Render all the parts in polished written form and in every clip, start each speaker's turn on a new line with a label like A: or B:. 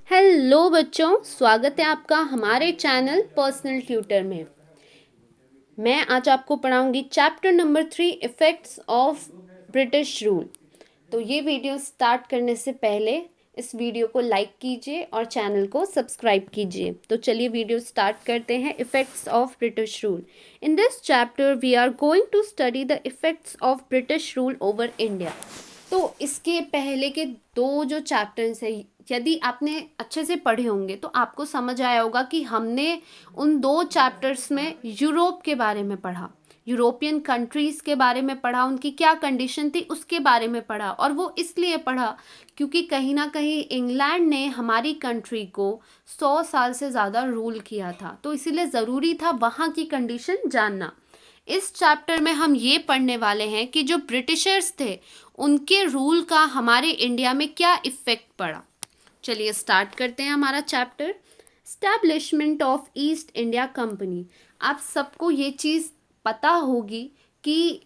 A: Hello बच्चों, स्वागत है आपका हमारे चैनल पर्सनल ट्यूटर में। मैं आज आपको पढ़ाऊंगी chapter number 3 effects of British rule. तो ये वीडियो स्टार्ट करने से पहले इस वीडियो को लाइक कीजिए और चैनल को सब्सक्राइब कीजिए। तो चलिए वीडियो स्टार्ट करते हैं। Effects of British rule. In this chapter we are going to study the effects of British rule over India. तो इसके पहले के दो जो चैप्टर्स हैं, यदि आपने अच्छे से पढ़े होंगे तो आपको समझ आया होगा कि हमने उन दो चैप्टर्स में यूरोप के बारे में पढ़ा, यूरोपियन कंट्रीज़ के बारे में पढ़ा, उनकी क्या कंडीशन थी उसके बारे में पढ़ा। और वो इसलिए पढ़ा क्योंकि कहीं ना कहीं इंग्लैंड ने हमारी कंट्री को 100 साल से ज़्यादा रूल किया था, तो इसीलिए ज़रूरी था वहाँ की कंडीशन जानना। इस चैप्टर में हम ये पढ़ने वाले हैं कि जो ब्रिटिशर्स थे उनके रूल का हमारे इंडिया में क्या इफ़ेक्ट पड़ा। चलिए स्टार्ट करते हैं हमारा chapter. Establishment of east India company. आप सबको ये चीज़ पता होगी कि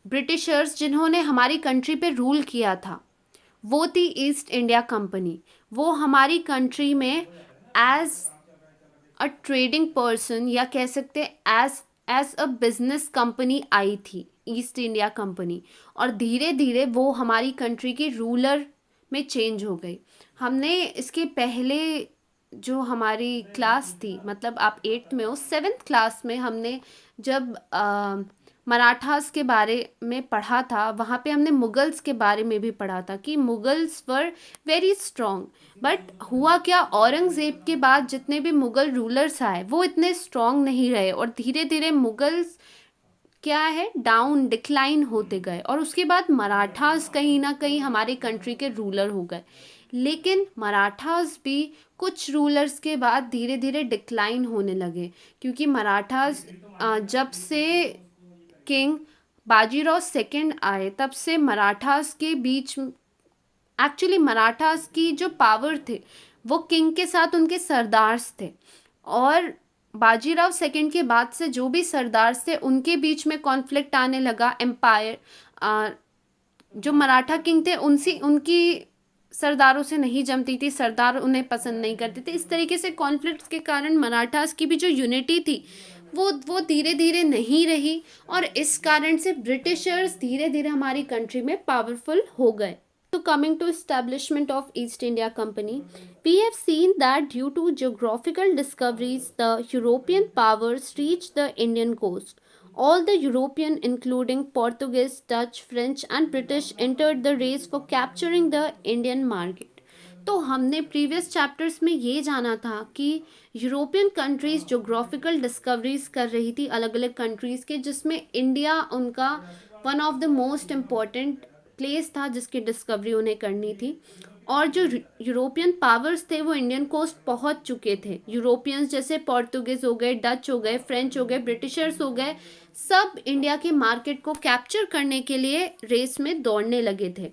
A: ब्रिटिशर्स जिन्होंने हमारी कंट्री पे रूल किया था वो थी ईस्ट इंडिया कंपनी। वो हमारी कंट्री में एज अ ट्रेडिंग पर्सन या कह सकते हैं एज अ बिजनेस कंपनी आई थी ईस्ट इंडिया कंपनी, और धीरे धीरे वो हमारी कंट्री की रूलर में चेंज हो गई। हमने इसके पहले जो हमारी क्लास थी, मतलब आप 8th में हो, 7th क्लास में हमने जब मराठास के बारे में पढ़ा था, वहाँ पे हमने मुगल्स के बारे में भी पढ़ा था कि Mughals were very strong. But हुआ क्या, औरंगज़ेब के बाद जितने भी मुगल रूलर्स आए वो इतने स्ट्रॉन्ग नहीं रहे और धीरे धीरे मुगल्स क्या है, डाउन डिक्लाइन होते गए। और उसके बाद मराठास कहीं ना कहीं हमारे कंट्री के रूलर हो गए। लेकिन मराठास भी कुछ रूलर्स के बाद धीरे धीरे डिक्लाइन होने लगे, क्योंकि मराठास जब से किंग बाजीराव सेकंड आए तब से मराठास के बीच, एक्चुअली मराठास की जो पावर थे वो किंग के साथ उनके सरदार्स थे, और बाजीराव सेकंड के बाद से जो भी सरदार्स थे उनके बीच में कॉन्फ्लिक्ट आने लगा। एम्पायर जो मराठा किंग थे उनकी सरदारों से नहीं जमती थी, सरदार उन्हें पसंद नहीं करते थे। इस तरीके से कॉन्फ्लिक्ट्स के कारण मराठास की भी जो यूनिटी थी वो धीरे धीरे नहीं रही, और इस कारण से ब्रिटिशर्स धीरे धीरे हमारी कंट्री में पावरफुल हो गए। So coming to establishment of East India Company, we have seen that due to geographical discoveries, the European powers reached the Indian coast. All the European, including Portuguese, Dutch, French and British, entered the race for capturing the Indian market. तो हमने previous chapters में ये जाना था कि European countries geographical discoveries कर रही थी अलग अलग कंट्रीज़ के, जिसमें इंडिया उनका one of the most important place था जिसकी डिस्कवरी उन्हें करनी थी। और जो यूरोपियन पावर्स थे वो इंडियन कोस्ट पहुंच चुके थे। यूरोपियंस जैसे पोर्तुगीज हो गए, डच हो गए, फ्रेंच हो गए, ब्रिटिशर्स हो गए, सब इंडिया के मार्केट को कैप्चर करने के लिए रेस में दौड़ने लगे थे।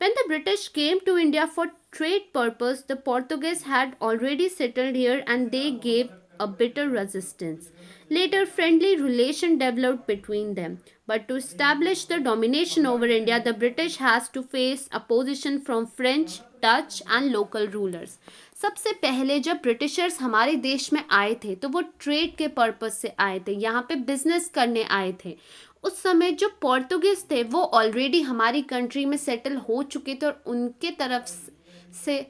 A: When the British came to India for trade purpose, the Portuguese had already settled here and they gave a bitter resistance. Later, friendly relation developed between them. But to establish the domination over India, the British has to face opposition from French, Dutch and local rulers. सबसे पहले जब Britishers हमारे देश में आए थे तो वो ट्रेड के पर्पस से आए थे, यहाँ पे बिजनेस करने आए थे। उस समय जो पोर्तुगीज थे वो ऑलरेडी हमारी कंट्री में सेटल हो चुके थे और उनके तरफ से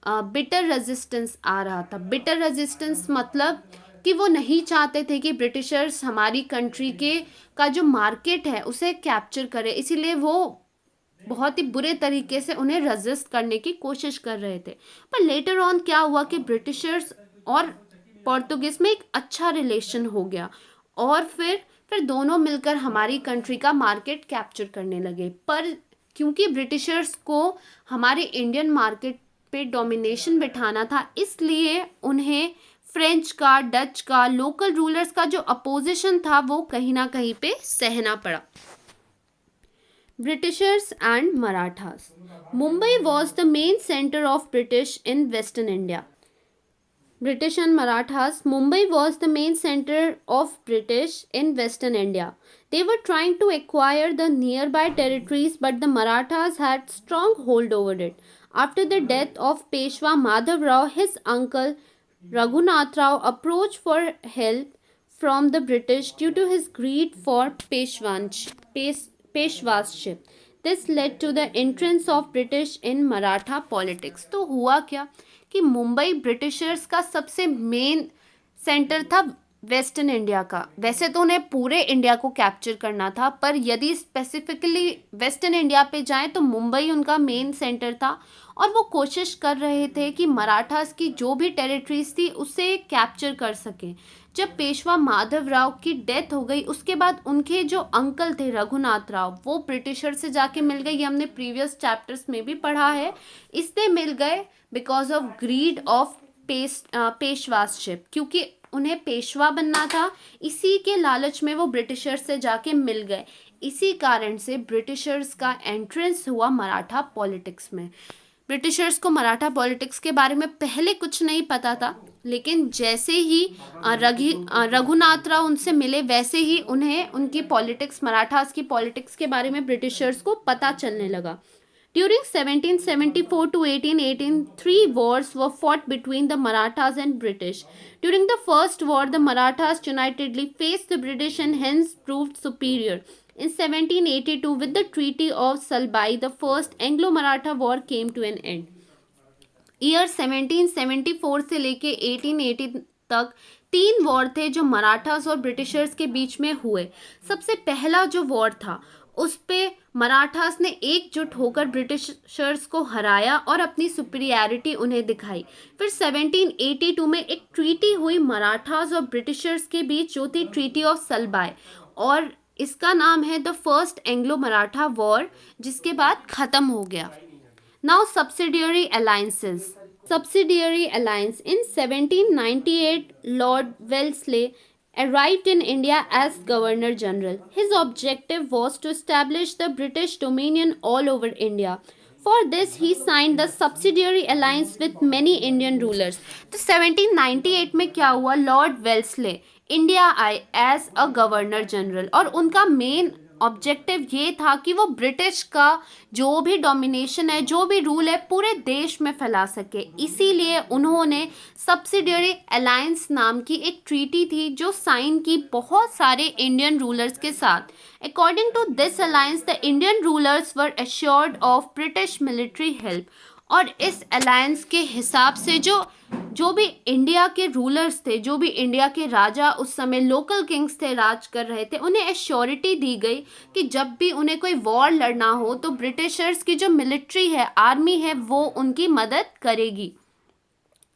A: बिटर रेजिस्टेंस आ रहा था। बिटर रेजिस्टेंस मतलब कि वो नहीं चाहते थे कि ब्रिटिशर्स हमारी कंट्री के का जो मार्केट है उसे कैप्चर करे, इसीलिए वो बहुत ही बुरे तरीके से उन्हें रेजिस्ट करने की कोशिश कर रहे थे। पर लेटर ऑन क्या हुआ कि ब्रिटिशर्स और पोर्तुगीज में एक अच्छा रिलेशन हो गया और फिर दोनों मिलकर हमारी कंट्री का मार्केट कैप्चर करने लगे। पर क्योंकि ब्रिटिशर्स को हमारे इंडियन मार्केट पे डोमिनेशन बिठाना था, इसलिए उन्हें फ्रेंच का, डच का, लोकल रूलर्स का जो अपोजिशन था वो कहीं ना कहीं पे सहना पड़ा। Britishers and Marathas. Mumbai was the main center of British in Western India. British and Marathas, Mumbai was the main center of British in Western India. They were trying to acquire the nearby territories, but the Marathas had strong hold over it. After the death of Peshwa Madhav Rao, his uncle Raghunath Rao approached for help from the British due to his greed for Peshwaship. This led to the entrance of British in Maratha politics. तो हुआ क्या कि Mumbai Britishers का सबसे main centre था western India का। वैसे तो उन्हें पूरे इंडिया को कैप्चर करना था, पर यदि स्पेसिफिकली वेस्टर्न इंडिया पे जाएं तो मुंबई उनका मेन सेंटर था और वो कोशिश कर रहे थे कि मराठास की जो भी टेरिटरीज थी उसे कैप्चर कर सकें। जब पेशवा माधव राव की डेथ हो गई उसके बाद उनके जो अंकल थे रघुनाथ राव, वो ब्रिटिशर से जाके मिल गए। ये हमने प्रीवियस चैप्टर्स में भी पढ़ा है। इससे मिल गए बिकॉज ऑफ ग्रीड ऑफ पेशवाशिप, क्योंकि उन्हें पेशवा बनना था। इसी के लालच में वो ब्रिटिशर्स से जाके मिल गए। इसी कारण से ब्रिटिशर्स का एंट्रेंस हुआ मराठा पॉलिटिक्स में। ब्रिटिशर्स को मराठा पॉलिटिक्स के बारे में पहले कुछ नहीं पता था, लेकिन जैसे ही रघुनाथ राव उनसे मिले वैसे ही उन्हें उनकी पॉलिटिक्स, मराठास की पॉलिटिक्स के बारे में ब्रिटिशर्स को पता चलने लगा। During 1774 to 1818, three wars were fought between the Marathas and British. During the first war, the Marathas unitedly faced the British and hence proved superior. In 1782, with the Treaty of Salbai, the first Anglo-Maratha war came to an end. Year 1774 से लेके 1880 तक 3 war थे जो मराठास और Britishers के बीच में हुए। सबसे पहला जो वॉर था उस पे मराठास ने एकजुट होकर ब्रिटिशर्स को हराया और अपनी सुपीरियरिटी उन्हें दिखाई। फिर 1782 में एक ट्रीटी हुई मराठास और ब्रिटिशर्स के बीच जो थी ट्रीटी ऑफ सलबाई, और इसका नाम है the first Anglo Maratha war, जिसके बाद ख़त्म हो गया। Now subsidiary alliances. Subsidiary alliance. In 1798, Lord Wellesley arrived in India as Governor General. His objective was to establish the British dominion all over India. For this, he signed the subsidiary alliance with many Indian rulers. तो 1798 में क्या हुआ, Lord Wellesley India आए as a governor general, और उनका main objective ये था कि वो ब्रिटिश का जो भी डोमिनेशन है, जो भी रूल है, पूरे देश में फैला सके। इसीलिए उन्होंने सब्सिडियरी अलायंस नाम की एक ट्रीटी थी जो साइन की बहुत सारे इंडियन रूलर्स के साथ। According to this alliance the Indian rulers were assured of British military help, और इस अलायंस के हिसाब से जो भी इंडिया के रूलर्स थे, जो भी इंडिया के राजा उस समय लोकल किंग्स थे, राज कर रहे थे, उन्हें एश्योरिटी दी गई कि जब भी उन्हें कोई वॉर लड़ना हो तो ब्रिटिशर्स की जो मिलिट्री है, आर्मी है, वो उनकी मदद करेगी।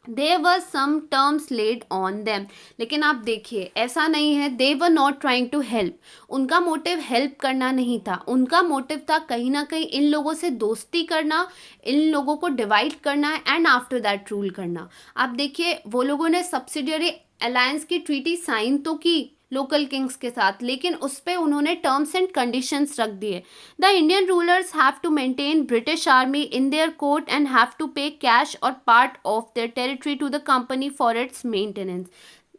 A: There were some terms laid on them. लेकिन आप देखिए ऐसा नहीं है, they were not trying to help. उनका मोटिव हेल्प करना नहीं था, उनका मोटिव था कहीं ना कहीं इन लोगों से दोस्ती करना, इन लोगों को डिवाइड करना एंड आफ्टर दैट रूल करना। आप देखिए वो लोगों ने सब्सिडियरी अलायंस की ट्रीटी साइन तो की लोकल किंग्स के साथ, लेकिन उस पर उन्होंने टर्म्स एंड कंडीशंस रख दिए। The Indian rulers have to maintain British army in their court and have to pay cash और part of their territory to the company for its maintenance.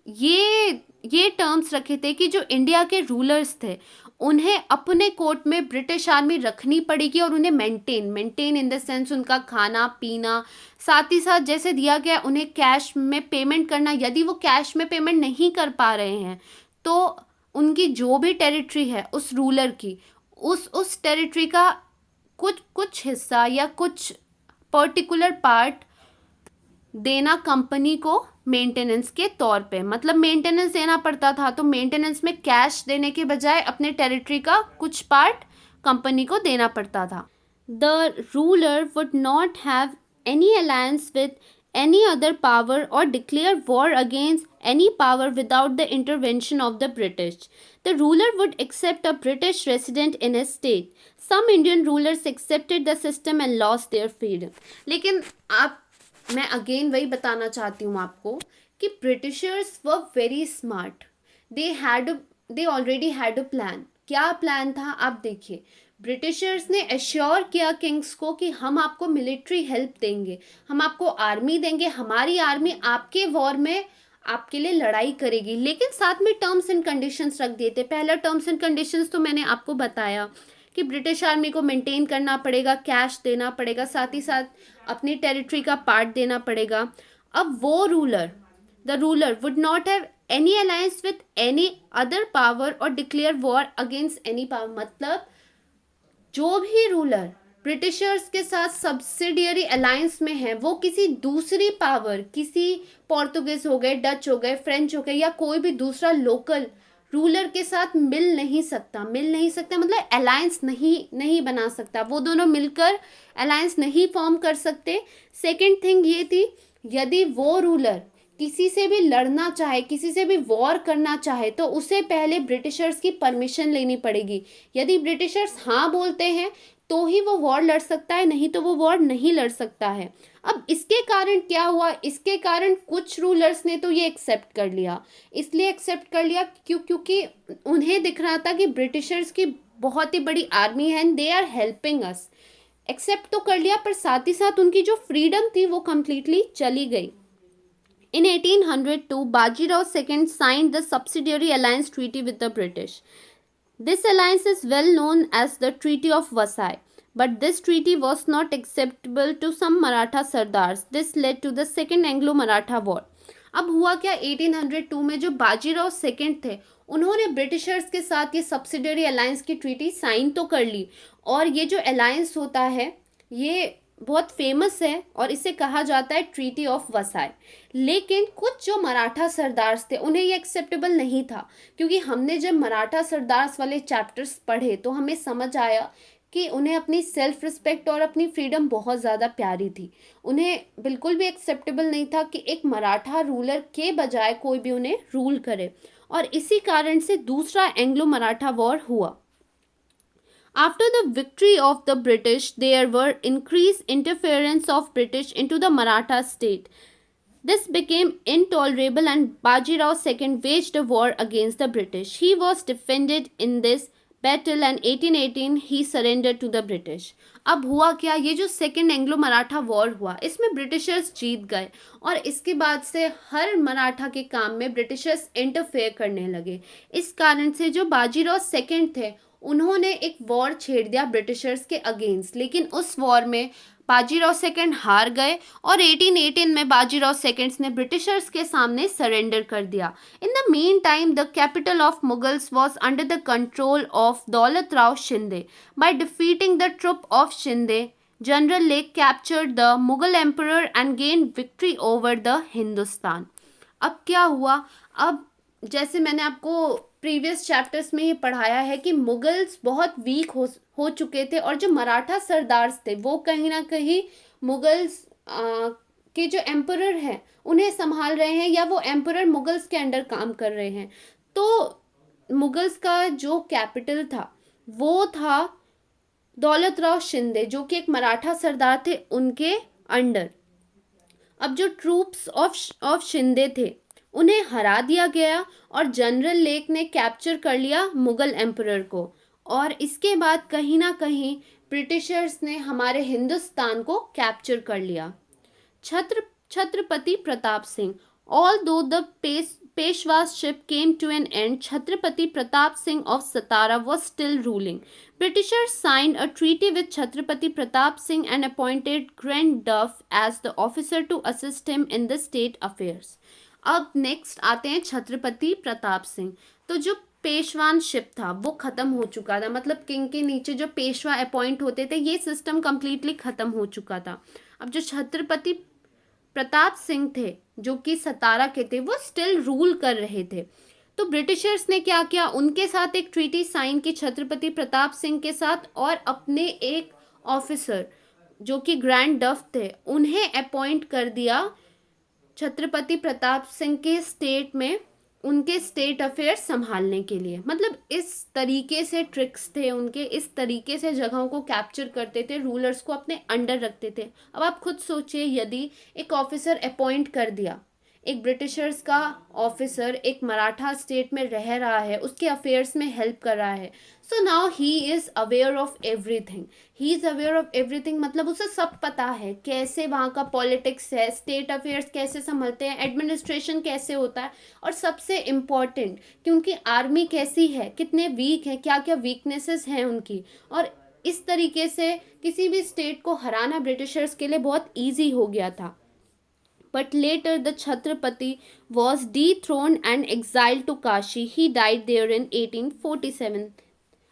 A: ये टर्म्स रखे थे कि जो इंडिया के rulers थे उन्हें अपने कोर्ट में ब्रिटिश आर्मी रखनी पड़ेगी और उन्हें मेंटेन इन द सेंस उनका खाना पीना, साथ ही साथ जैसे दिया गया उन्हें कैश में पेमेंट करना। यदि वो कैश में पेमेंट नहीं कर पा रहे हैं तो उनकी जो भी टेरिटरी है उस रूलर की, उस टेरिटरी का कुछ हिस्सा या कुछ पर्टिकुलर पार्ट देना कंपनी को मेंटेनेंस के तौर पे, मतलब मेंटेनेंस देना पड़ता था। तो मेंटेनेंस में कैश देने के बजाय अपने टेरिटरी का कुछ पार्ट कंपनी को देना पड़ता था। The ruler would not have any alliance with any other power or declare war against any power without the intervention of the British. The ruler would accept a British resident in his state. Some Indian rulers accepted the system and lost their freedom. लेकिन मैं again वही बताना चाहती हूँ आपको कि Britishers were very smart. They already had a plan. क्या plan था आप देखिए, ब्रिटिशर्स ने एश्योर किया किंग्स को कि हम आपको मिलिट्री हेल्प देंगे, हम आपको आर्मी देंगे, हमारी आर्मी आपके वॉर में आपके लिए लड़ाई करेगी, लेकिन साथ में टर्म्स एंड कंडीशंस रख दिए थे। पहला टर्म्स एंड कंडीशंस तो मैंने आपको बताया कि ब्रिटिश आर्मी को मेंटेन करना पड़ेगा, कैश देना पड़ेगा, साथ ही साथ अपनी टेरिटरी का पार्ट देना पड़ेगा। अब वो the ruler would not have any alliance with any other power और declare war against any power. मतलब जो भी रूलर ब्रिटिशर्स के साथ सब्सिडियरी अलायंस में है, वो किसी दूसरी पावर, किसी पोर्तुगीज हो गए, डच हो गए, फ्रेंच हो गए, या कोई भी दूसरा लोकल रूलर के साथ मिल नहीं सकता मतलब अलायंस नहीं बना सकता। वो दोनों मिलकर अलायंस नहीं फॉर्म कर सकते। सेकंड थिंग ये थी, यदि वो रूलर किसी से भी लड़ना चाहे, किसी से भी वॉर करना चाहे, तो उसे पहले ब्रिटिशर्स की परमिशन लेनी पड़ेगी। यदि ब्रिटिशर्स हाँ बोलते हैं तो ही वो वॉर लड़ सकता है, नहीं तो वो वॉर नहीं लड़ सकता है। अब इसके कारण क्या हुआ, इसके कारण कुछ रूलर्स ने तो ये एक्सेप्ट कर लिया। इसलिए एक्सेप्ट कर लिया क्योंकि उन्हें दिख रहा था कि ब्रिटिशर्स की बहुत ही बड़ी आर्मी है and they are helping us. Accept तो कर लिया, पर साथ ही साथ उनकी जो फ्रीडम थी वो कंप्लीटली चली गई। In 1802, Bajirao II signed the Subsidiary Alliance Treaty with the British. This alliance is well known as the Treaty of Versailles, but this treaty was not acceptable to some Maratha Sardars. This led to the Second Anglo-Maratha War. अब हुआ क्या, 1802 में जो Bajirao second थे, उन्होंने Britishers के साथ ये सब्सिडियरी अलायंस की ट्रीटी साइन तो कर ली, और ये जो अलायंस होता है ये बहुत फेमस है और इसे कहा जाता है ट्रीटी ऑफ वसाई। लेकिन कुछ जो मराठा सरदार्स थे उन्हें ये एक्सेप्टेबल नहीं था, क्योंकि हमने जब मराठा सरदार्स वाले चैप्टर्स पढ़े तो हमें समझ आया कि उन्हें अपनी सेल्फ रिस्पेक्ट और अपनी फ्रीडम बहुत ज़्यादा प्यारी थी। उन्हें बिल्कुल भी एक्सेप्टेबल नहीं था कि एक मराठा रूलर के बजाय कोई भी उन्हें रूल करे, और इसी कारण से दूसरा एंग्लो मराठा वॉर हुआ। After the victory of the British, there were increased interference of British into the Maratha state. This became intolerable and Bajirao II waged a war against the British. He was defended in this battle and 1818 he surrendered to the British. अब हुआ क्या, ये जो second Anglo Maratha war हुआ इसमें Britishers जीत गए, और इसके बाद से हर मराठा के काम में ब्रिटिशर्स इंटरफेयर करने लगे। इस कारण से जो बाजीराव सेकंड थे उन्होंने एक वॉर छेड़ दिया ब्रिटिशर्स के अगेंस्ट, लेकिन उस वॉर में बाजीराव सेकंड हार गए और 1818 में बाजीराव सेकंड ने ब्रिटिशर्स के सामने सरेंडर कर दिया। In the meantime the capital of Mughals was under the control of Daulat Rao Shinde. By defeating the troop of Shinde, general Lake captured the Mughal emperor and gain victory over the Hindustan. अब क्या हुआ, अब जैसे मैंने आपको प्रीवियस चैप्टर्स में ये पढ़ाया है कि मुगल्स बहुत वीक हो चुके थे, और जो मराठा सरदार्स थे वो कहीं ना कहीं मुगल्स के जो एम्परर हैं उन्हें संभाल रहे हैं, या वो एम्परर मुगल्स के अंडर काम कर रहे हैं। तो मुगल्स का जो कैपिटल था वो था दौलत राव शिंदे, जो कि एक मराठा सरदार थे, उनके अंडर। अब जो ट्रूप्स ऑफ शिंदे थे उन्हें हरा दिया गया और जनरल लेक ने कैप्चर कर लिया मुगल एम्परर को, और इसके बाद कहीं ना कहीं ब्रिटिशर्स ने हमारे हिंदुस्तान को कैप्चर कर लिया। Chhatrapati Pratap Singh, although the Peshwaship came to an end, Chhatrapati Pratap Singh of Satara was still ruling. Britishers signed a treaty with Chhatrapati Pratap Singh and appointed Grand Duff as the officer to assist him in the state affairs. अब next आते हैं छत्रपति प्रताप सिंह। तो जो पेशवानशिप था वो खत्म हो चुका था, मतलब किंग के नीचे जो पेशवा अपॉइंट होते थे ये सिस्टम कम्प्लीटली खत्म हो चुका था। अब जो छत्रपति प्रताप सिंह थे जो कि सतारा के थे वो स्टिल रूल कर रहे थे। तो ब्रिटिशर्स ने क्या किया, उनके साथ एक ट्रीटी साइन की छत्रपति प्रताप सिंह के साथ, और अपने एक ऑफिसर जो कि ग्रैंड डफ थे उन्हें अपॉइंट कर दिया छत्रपति प्रताप सिंह के स्टेट में उनके स्टेट अफेयर्स संभालने के लिए। मतलब इस तरीके से ट्रिक्स थे उनके, इस तरीके से जगहों को कैप्चर करते थे, रूलर्स को अपने अंडर रखते थे। अब आप खुद सोचिए, यदि एक ऑफिसर अपॉइंट कर दिया, एक ब्रिटिशर्स का ऑफिसर एक मराठा स्टेट में रह रहा है, उसके अफेयर्स में हेल्प कर रहा है, so now he is aware of everything, he is aware of everything मतलब उसे सब पता है, कैसे वहाँ का पॉलिटिक्स है, स्टेट अफेयर्स कैसे संभलते हैं, एडमिनिस्ट्रेशन कैसे होता है, और सबसे इम्पॉर्टेंट कि उनकी आर्मी कैसी है, कितने वीक हैं, क्या क्या वीकनेसेस हैं उनकी, और इस तरीके से किसी भी स्टेट को हराना ब्रिटिशर्स के लिए बहुत ईजी हो गया था. But later the Chhatrapati was dethroned and exiled to Kashi. He died there in 1847.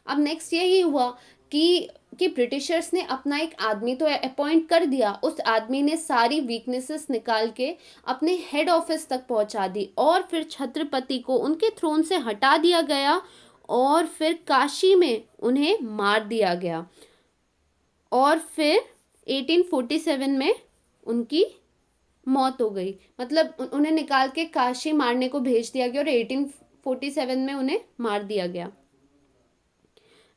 A: अब नेक्स्ट यही हुआ कि ब्रिटिशर्स ने अपना एक आदमी तो अपॉइंट कर दिया, उस आदमी ने सारी वीकनेसेस निकाल के अपने हेड ऑफिस तक पहुंचा दी, और फिर छत्रपति को उनके थ्रोन से हटा दिया गया, और फिर काशी में उन्हें मार दिया गया, और फिर 1847 में उनकी मौत हो गई. मतलब उन्हें निकाल के काशी मारने को भेज दिया गया और 1847 में उन्हें मार दिया गया.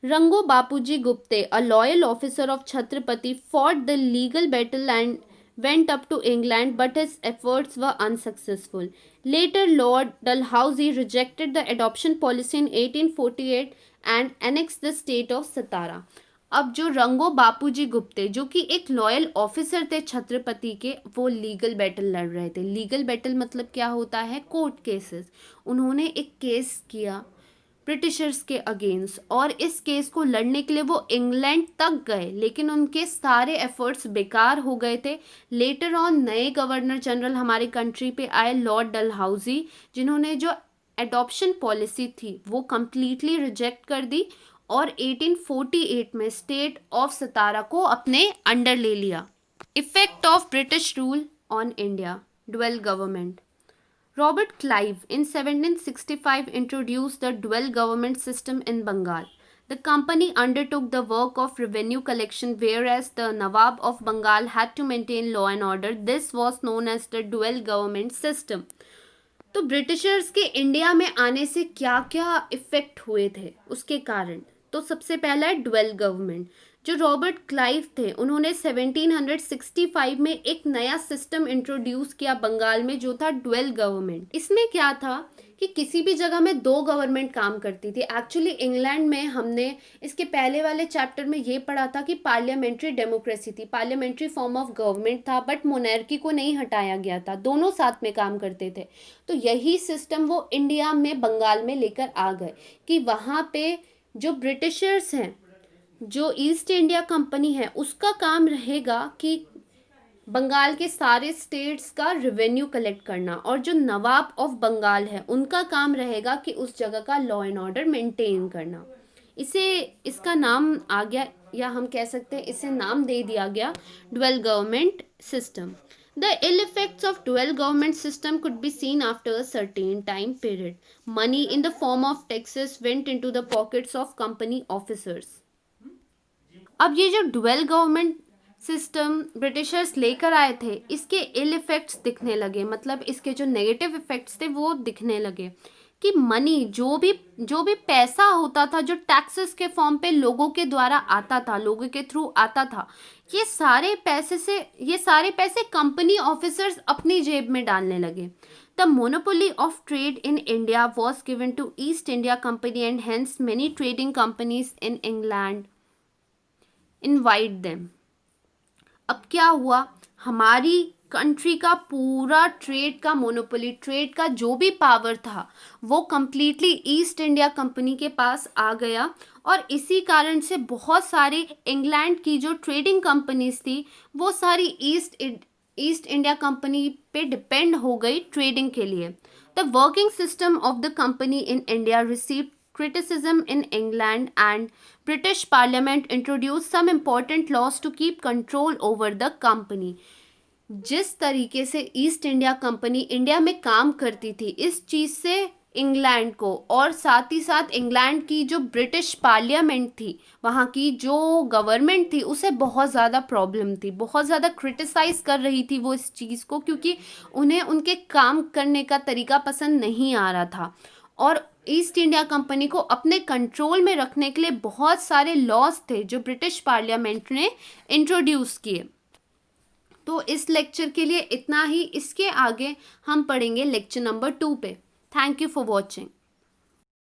A: Rango Bapuji Gupte, a loyal officer of Chhatrapati, fought the legal battle and went up to England, but his efforts were unsuccessful. Later, Lord Dalhousie rejected the adoption policy in 1848 and annexed the state of Satara. अब जो रंगो बापूजी गुप्ते, जो कि एक loyal officer थे छत्रपति के, वो legal battle लड़ रहे थे. लीगल बैटल मतलब क्या होता है? Court cases. उन्होंने एक केस किया ब्रिटिशर्स के अगेंस्ट, और इस केस को लड़ने के लिए वो इंग्लैंड तक गए, लेकिन उनके सारे एफर्ट्स बेकार हो गए थे. लेटर ऑन नए गवर्नर जनरल हमारे कंट्री पे आए, लॉर्ड डलहाउजी, जिन्होंने जो एडॉप्शन पॉलिसी थी वो कम्प्लीटली रिजेक्ट कर दी, और 1848 में स्टेट ऑफ सतारा को अपने अंडर ले लिया. Effect of British rule on India. Dual government. Robert Clive in 1765 introduced the dual government system in Bengal. The company undertook the work of revenue collection, whereas the Nawab of Bengal had to maintain law and order. This was known as the dual government system. तो Britishers के India में आने से क्या क्या effect हुए थे उसके कारण. तो सबसे पहला है ड्वेल गवर्नमेंट. जो रॉबर्ट क्लाइव थे, उन्होंने 1765 में एक नया सिस्टम इंट्रोड्यूस किया बंगाल में, जो था ड्वेल गवर्नमेंट. इसमें क्या था कि किसी भी जगह में दो गवर्नमेंट काम करती थी. एक्चुअली इंग्लैंड में हमने इसके पहले वाले चैप्टर में ये पढ़ा था कि पार्लियामेंट्री डेमोक्रेसी थी, पार्लियामेंट्री फॉर्म ऑफ गवर्नमेंट था, बट मोनार्की को नहीं हटाया गया था, दोनों साथ में काम करते थे. तो यही सिस्टम वो इंडिया में बंगाल में लेकर आ गए कि वहाँ पे जो ब्रिटिशर्स हैं, जो ईस्ट इंडिया कंपनी है, उसका काम रहेगा कि बंगाल के सारे स्टेट्स का रेवेन्यू कलेक्ट करना, और जो नवाब ऑफ बंगाल है उनका काम रहेगा कि उस जगह का लॉ एंड ऑर्डर मेंटेन करना. इसका नाम आ गया, या हम कह सकते हैं इसे नाम दे दिया गया dual government system. The ill effects of dual government system could be seen after a certain time period. Money in the form of taxes went into the pockets of company officers. अब ये जो dwell government system Britishers लेकर आए थे, इसके इल effects दिखने लगे, मतलब इसके जो नेगेटिव इफेक्ट्स थे वो दिखने लगे कि मनी, जो भी पैसा होता था, जो टैक्सेस के फॉर्म पे लोगों के द्वारा आता था, लोगों के थ्रू आता था, ये सारे पैसे कंपनी ऑफिसर्स अपनी जेब में डालने लगे. The monopoly of trade in India was given to East India Company, and hence many trading companies in England invite them. अब क्या हुआ, हमारी कंट्री का पूरा ट्रेड का मोनोपोली, ट्रेड का जो भी पावर था वो कम्प्लीटली ईस्ट इंडिया कंपनी के पास आ गया, और इसी कारण से बहुत सारी इंग्लैंड की जो ट्रेडिंग कंपनीज थी वो सारी ईस्ट इंडिया कंपनी पे डिपेंड हो गई ट्रेडिंग के लिए. The working system of the company in India received criticism in England, and British Parliament introduced some important laws to keep control over the company. जिस तरीके से ईस्ट इंडिया कंपनी इंडिया में काम करती थी, इस चीज़ से इंग्लैंड को, और साथ ही साथ इंग्लैंड की जो ब्रिटिश पार्लियामेंट थी, वहाँ की जो गवर्नमेंट थी, उसे बहुत ज़्यादा प्रॉब्लम थी, बहुत ज़्यादा क्रिटिसाइज़ कर रही थी वो इस चीज़ को, क्योंकि उन्हें उनके काम करने का तरीका पसंद नहीं आ रहा था. और ईस्ट इंडिया कंपनी को अपने कंट्रोल में रखने के लिए बहुत सारे लॉज थे जो ब्रिटिश पार्लियामेंट ने इंट्रोड्यूस किए. तो इस लेक्चर के लिए इतना ही. इसके आगे हम पढ़ेंगे लेक्चर नंबर 2 पे. Thank you for watching.